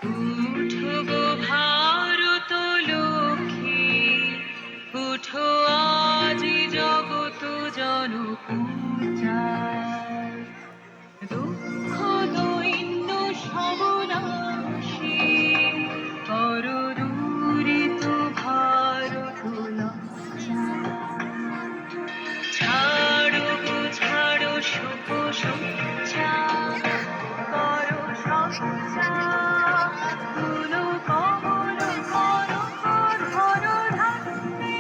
উঠো গো ভারত লক্ষ্মী, উঠো আজি জগত জনপূজায়। দুঃখ দৈন্য সবনাশী, করো দূরিত ভারত লজ্জায়। ছাড়ো গো ছাড়ো শোক সজ্জা, করো সজ্জা, তুলো কমল কনক ধরো ধাত্রী।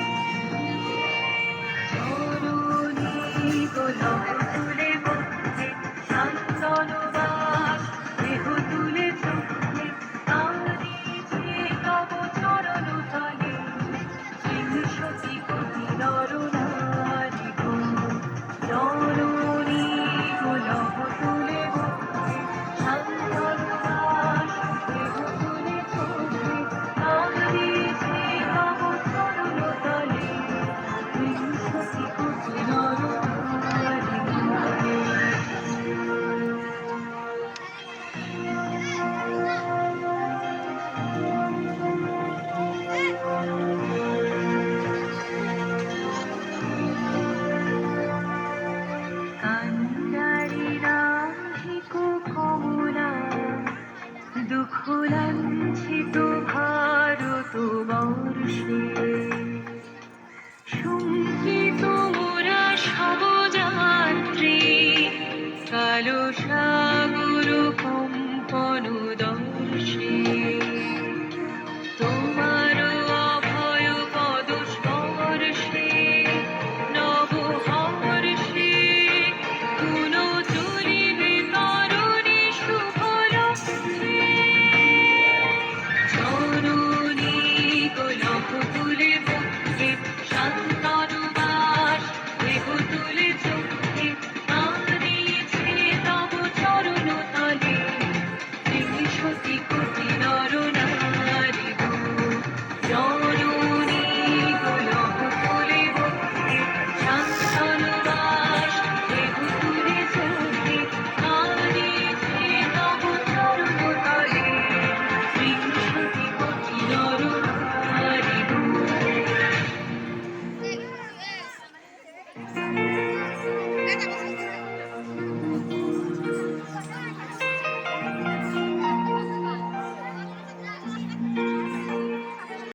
তরুণী গোলক তুলে বন্ধে, শান্তনুবাস দেহ তুলে চোখে, কাঁদিছে তব চরণ তলে, বিংশতি কোটি নর নারী গো। তরুণী গোলক তুলে বন্ধে, শান্তনুবাস দেহ তুলে চোখে, কাঁদিছে তব চরণ তলে, বিংশতি কোটি নর নারী গো। কান্ডারি রাধিক কমলা, দুঃখ লাঞ্ছিত ভারত বর্ষে, শঙ্কিত